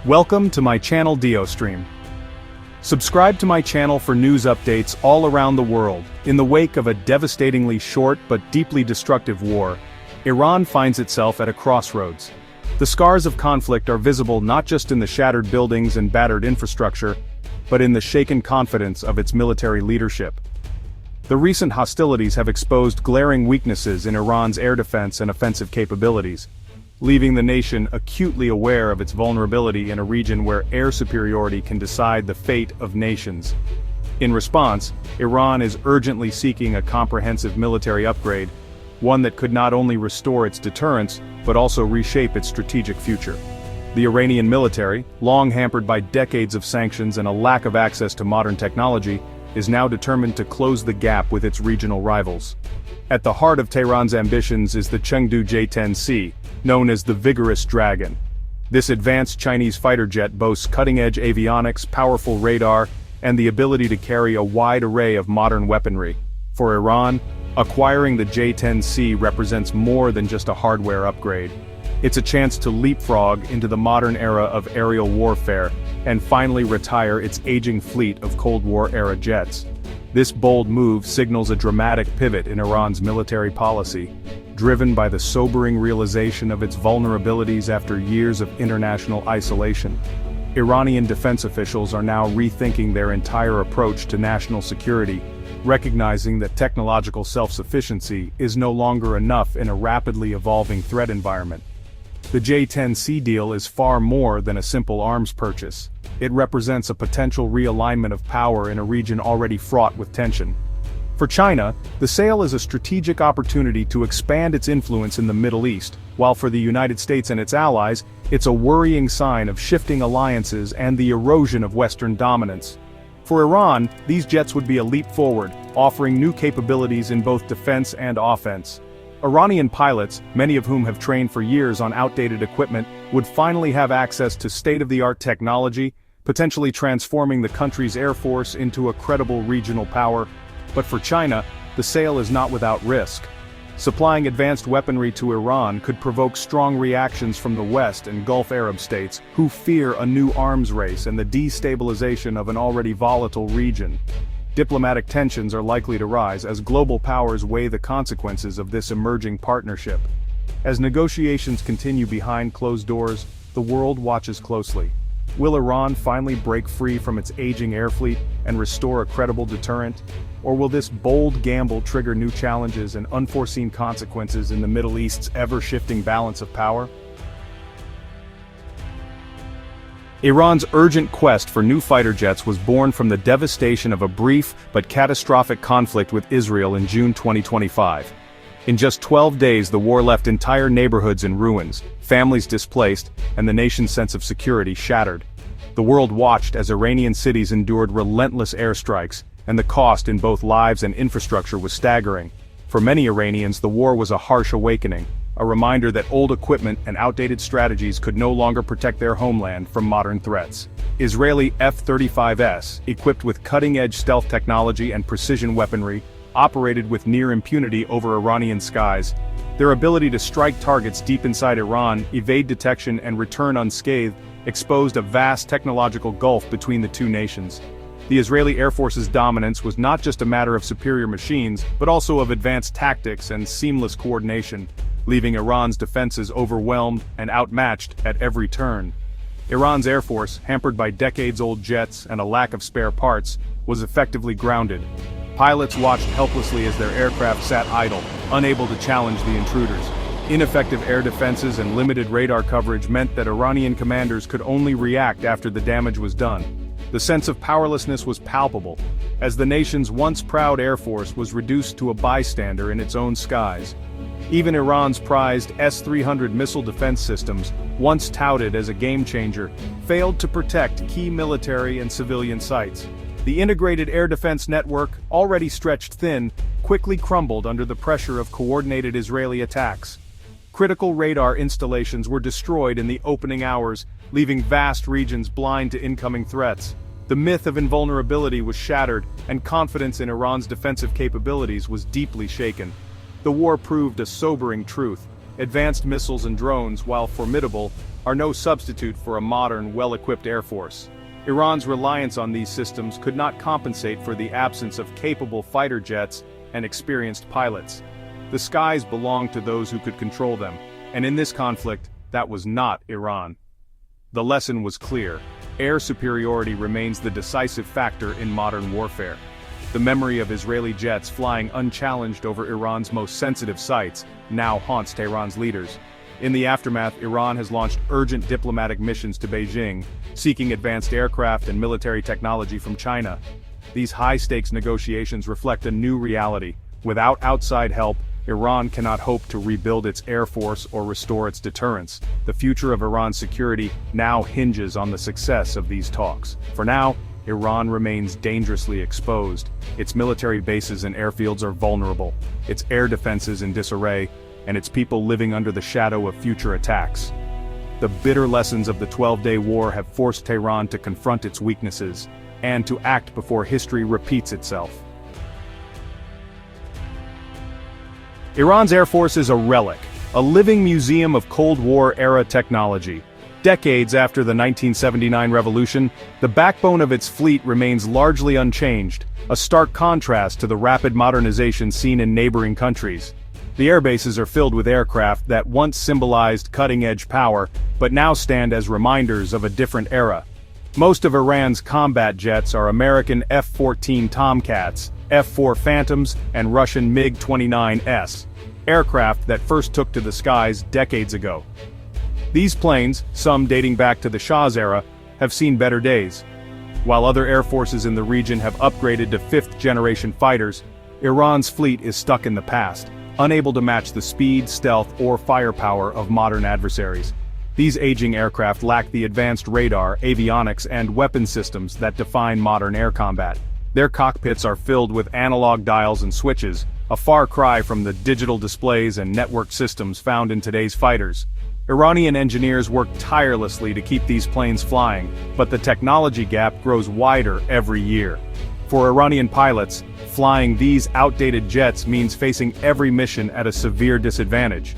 Welcome to my channel DioStream. Subscribe to my channel for news updates all around the world. In the wake of a devastatingly short but deeply destructive war, Iran finds itself at a crossroads. The scars of conflict are visible not just in the shattered buildings and battered infrastructure, but in the shaken confidence of its military leadership. The recent hostilities have exposed glaring weaknesses in Iran's air defense and offensive capabilities, leaving the nation acutely aware of its vulnerability in a region where air superiority can decide the fate of nations. In response, Iran is urgently seeking a comprehensive military upgrade, one that could not only restore its deterrence, but also reshape its strategic future. The Iranian military, long hampered by decades of sanctions and a lack of access to modern technology, is now determined to close the gap with its regional rivals. At the heart of Tehran's ambitions is the Chengdu J-10C, known as the Vigorous Dragon. This advanced Chinese fighter jet boasts cutting-edge avionics, powerful radar, and the ability to carry a wide array of modern weaponry. For Iran, acquiring the J-10C represents more than just a hardware upgrade. It's a chance to leapfrog into the modern era of aerial warfare and finally retire its aging fleet of Cold War-era jets. This bold move signals a dramatic pivot in Iran's military policy, driven by the sobering realization of its vulnerabilities after years of international isolation. Iranian defense officials are now rethinking their entire approach to national security, recognizing that technological self-sufficiency is no longer enough in a rapidly evolving threat environment. The J-10C deal is far more than a simple arms purchase. It represents a potential realignment of power in a region already fraught with tension. For China, the sale is a strategic opportunity to expand its influence in the Middle East, while for the United States and its allies, it's a worrying sign of shifting alliances and the erosion of Western dominance. For Iran, these jets would be a leap forward, offering new capabilities in both defense and offense. Iranian pilots, many of whom have trained for years on outdated equipment, would finally have access to state-of-the-art technology, potentially transforming the country's air force into a credible regional power. But for China, the sale is not without risk. Supplying advanced weaponry to Iran could provoke strong reactions from the West and Gulf Arab states, who fear a new arms race and the destabilization of an already volatile region. Diplomatic tensions are likely to rise as global powers weigh the consequences of this emerging partnership. As negotiations continue behind closed doors, the world watches closely. Will Iran finally break free from its aging air fleet and restore a credible deterrent? Or will this bold gamble trigger new challenges and unforeseen consequences in the Middle East's ever-shifting balance of power? Iran's urgent quest for new fighter jets was born from the devastation of a brief but catastrophic conflict with Israel in June 2025. In just 12 days, the war left entire neighborhoods in ruins, families displaced, and the nation's sense of security shattered. The world watched as Iranian cities endured relentless airstrikes, and the cost in both lives and infrastructure was staggering. For many Iranians, the war was a harsh awakening, a reminder that old equipment and outdated strategies could no longer protect their homeland from modern threats. Israeli F-35s, equipped with cutting-edge stealth technology and precision weaponry, operated with near impunity over Iranian skies. Their ability to strike targets deep inside Iran, evade detection and return unscathed, exposed a vast technological gulf between the two nations. The Israeli Air Force's dominance was not just a matter of superior machines, but also of advanced tactics and seamless coordination, leaving Iran's defenses overwhelmed and outmatched at every turn. Iran's Air Force, hampered by decades-old jets and a lack of spare parts, was effectively grounded. Pilots watched helplessly as their aircraft sat idle, unable to challenge the intruders. Ineffective air defenses and limited radar coverage meant that Iranian commanders could only react after the damage was done. The sense of powerlessness was palpable, as the nation's once proud Air Force was reduced to a bystander in its own skies. Even Iran's prized S-300 missile defense systems, once touted as a game-changer, failed to protect key military and civilian sites. The integrated air defense network, already stretched thin, quickly crumbled under the pressure of coordinated Israeli attacks. Critical radar installations were destroyed in the opening hours, leaving vast regions blind to incoming threats. The myth of invulnerability was shattered, and confidence in Iran's defensive capabilities was deeply shaken. The war proved a sobering truth. Advanced missiles and drones, while formidable, are no substitute for a modern, well-equipped air force. Iran's reliance on these systems could not compensate for the absence of capable fighter jets and experienced pilots. The skies belonged to those who could control them, and in this conflict, that was not Iran. The lesson was clear: air superiority remains the decisive factor in modern warfare. The memory of Israeli jets flying unchallenged over Iran's most sensitive sites now haunts Tehran's leaders. In the aftermath, Iran has launched urgent diplomatic missions to Beijing, seeking advanced aircraft and military technology from China. These high-stakes negotiations reflect a new reality. Without outside help, Iran cannot hope to rebuild its air force or restore its deterrence. The future of Iran's security now hinges on the success of these talks. For now, Iran remains dangerously exposed. Its military bases and airfields are vulnerable, its air defenses in disarray, and its people living under the shadow of future attacks. The bitter lessons of the 12-day war have forced Tehran to confront its weaknesses, and to act before history repeats itself. Iran's air force is a relic, a living museum of Cold War-era technology. Decades after the 1979 revolution, the backbone of its fleet remains largely unchanged, a stark contrast to the rapid modernization seen in neighboring countries. The airbases are filled with aircraft that once symbolized cutting-edge power, but now stand as reminders of a different era. Most of Iran's combat jets are American F-14 Tomcats, F-4 Phantoms, and Russian MiG-29S, aircraft that first took to the skies decades ago. These planes, some dating back to the Shah's era, have seen better days. While other air forces in the region have upgraded to fifth-generation fighters, Iran's fleet is stuck in the past, unable to match the speed, stealth, or firepower of modern adversaries. These aging aircraft lack the advanced radar, avionics, and weapon systems that define modern air combat. Their cockpits are filled with analog dials and switches, a far cry from the digital displays and network systems found in today's fighters. Iranian engineers work tirelessly to keep these planes flying, but the technology gap grows wider every year. For Iranian pilots, flying these outdated jets means facing every mission at a severe disadvantage.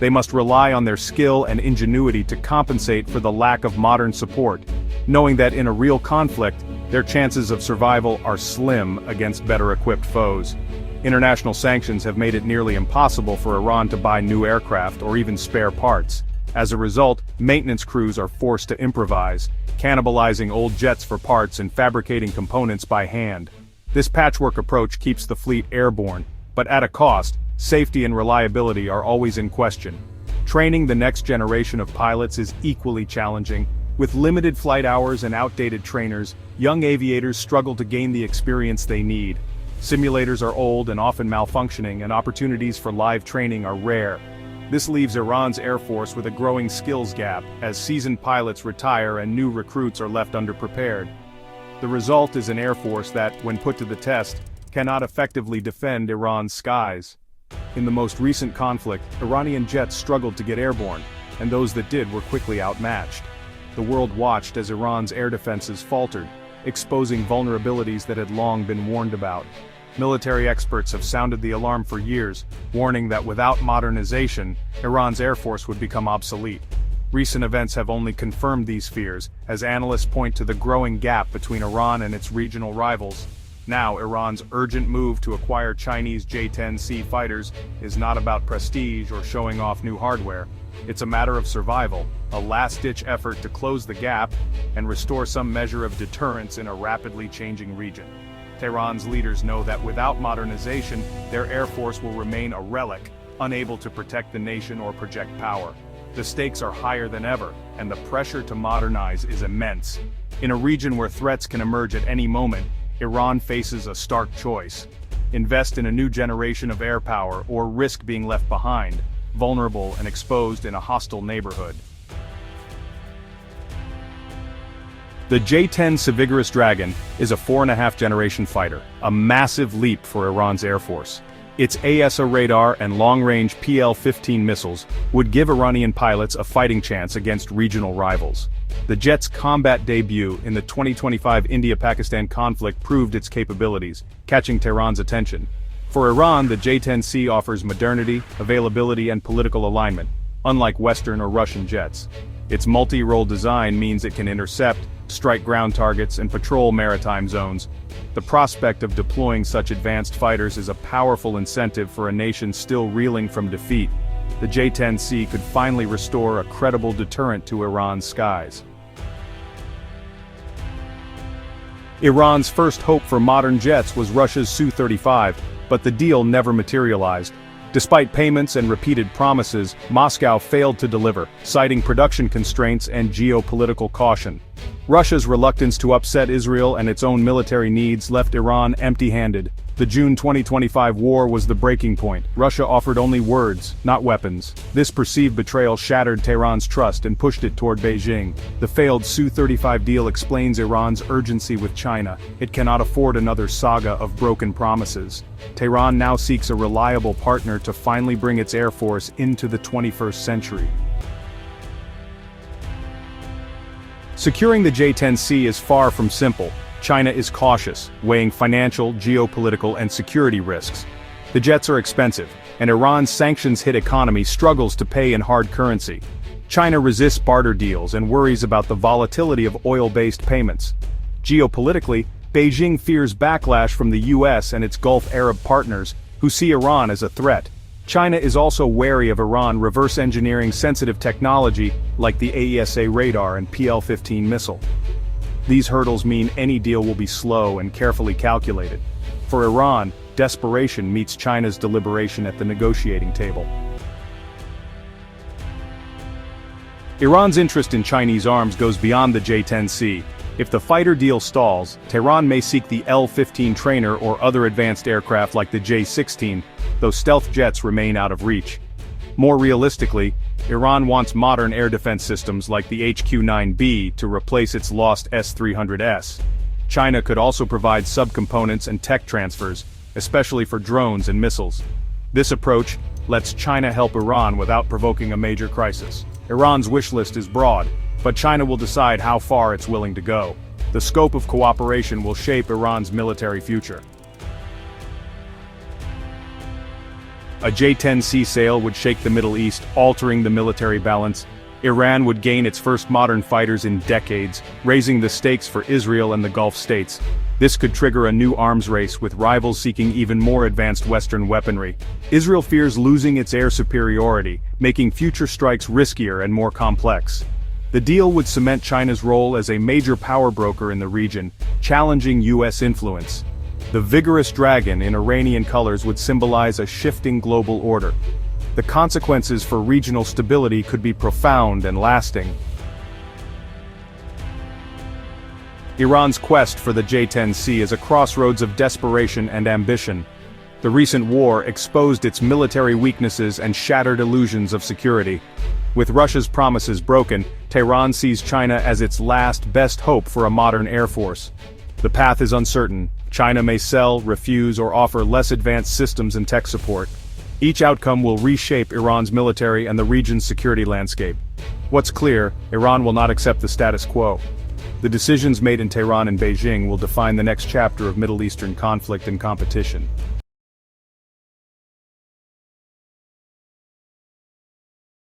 They must rely on their skill and ingenuity to compensate for the lack of modern support, knowing that in a real conflict, their chances of survival are slim against better-equipped foes. International sanctions have made it nearly impossible for Iran to buy new aircraft or even spare parts. As a result, maintenance crews are forced to improvise, cannibalizing old jets for parts and fabricating components by hand. This patchwork approach keeps the fleet airborne, but at a cost. Safety and reliability are always in question. Training the next generation of pilots is equally challenging. With limited flight hours and outdated trainers, young aviators struggle to gain the experience they need. Simulators are old and often malfunctioning, and opportunities for live training are rare. This leaves Iran's Air Force with a growing skills gap, as seasoned pilots retire and new recruits are left underprepared. The result is an Air Force that, when put to the test, cannot effectively defend Iran's skies. In the most recent conflict, Iranian jets struggled to get airborne, and those that did were quickly outmatched. The world watched as Iran's air defenses faltered, exposing vulnerabilities that had long been warned about. Military experts have sounded the alarm for years, warning that without modernization, Iran's air force would become obsolete. Recent events have only confirmed these fears, as analysts point to the growing gap between Iran and its regional rivals. Now, Iran's urgent move to acquire Chinese J-10C fighters is not about prestige or showing off new hardware. It's a matter of survival, a last-ditch effort to close the gap and restore some measure of deterrence in a rapidly changing region. Tehran's leaders know that without modernization, their air force will remain a relic, unable to protect the nation or project power. The stakes are higher than ever, and the pressure to modernize is immense. In a region where threats can emerge at any moment, Iran faces a stark choice: invest in a new generation of air power or risk being left behind, vulnerable and exposed in a hostile neighborhood. The J-10 Sevigoros Dragon is a 4.5-generation fighter, a massive leap for Iran's air force. Its AESA radar and long-range PL-15 missiles would give Iranian pilots a fighting chance against regional rivals. The jet's combat debut in the 2025 India-Pakistan conflict proved its capabilities, catching Tehran's attention. For Iran, the J-10C offers modernity, availability, and political alignment, unlike Western or Russian jets. Its multi-role design means it can intercept, strike ground targets, and patrol maritime zones. The prospect of deploying such advanced fighters is a powerful incentive for a nation still reeling from defeat. The J-10C could finally restore a credible deterrent to Iran's skies. Iran's first hope for modern jets was Russia's Su-35, but the deal never materialized. Despite payments and repeated promises, Moscow failed to deliver, citing production constraints and geopolitical caution. Russia's reluctance to upset Israel and its own military needs left Iran empty-handed. The June 2025 war was the breaking point. Russia offered only words, not weapons. This perceived betrayal shattered Tehran's trust and pushed it toward Beijing. The failed Su-35 deal explains Iran's urgency with China. It cannot afford another saga of broken promises. Tehran now seeks a reliable partner to finally bring its air force into the 21st century. Securing the J-10C is far from simple. China is cautious, weighing financial, geopolitical, and security risks. The jets are expensive, and Iran's sanctions-hit economy struggles to pay in hard currency. China resists barter deals and worries about the volatility of oil-based payments. Geopolitically, Beijing fears backlash from the US and its Gulf Arab partners, who see Iran as a threat. China is also wary of Iran reverse engineering sensitive technology like the AESA radar and PL-15 missile. These hurdles mean any deal will be slow and carefully calculated. For Iran, desperation meets China's deliberation at the negotiating table. Iran's interest in Chinese arms goes beyond the J-10C. If the fighter deal stalls, Tehran may seek the L-15 trainer or other advanced aircraft like the J-16, though stealth jets remain out of reach. More realistically, Iran wants modern air defense systems like the HQ-9B to replace its lost S-300S. China could also provide subcomponents and tech transfers, especially for drones and missiles. This approach lets China help Iran without provoking a major crisis. Iran's wish list is broad, but China will decide how far it's willing to go. The scope of cooperation will shape Iran's military future. A J-10C sale would shake the Middle East, altering the military balance. Iran would gain its first modern fighters in decades, raising the stakes for Israel and the Gulf states. This could trigger a new arms race with rivals seeking even more advanced Western weaponry. Israel fears losing its air superiority, making future strikes riskier and more complex. The deal would cement China's role as a major power broker in the region, challenging US influence. The vigorous dragon in Iranian colors would symbolize a shifting global order. The consequences for regional stability could be profound and lasting. Iran's quest for the J-10C is a crossroads of desperation and ambition. The recent war exposed its military weaknesses and shattered illusions of security. With Russia's promises broken, Tehran sees China as its last best hope for a modern air force. The path is uncertain. China may sell, refuse, or offer less advanced systems and tech support. Each outcome will reshape Iran's military and the region's security landscape. What's clear, Iran will not accept the status quo. The decisions made in Tehran and Beijing will define the next chapter of Middle Eastern conflict and competition.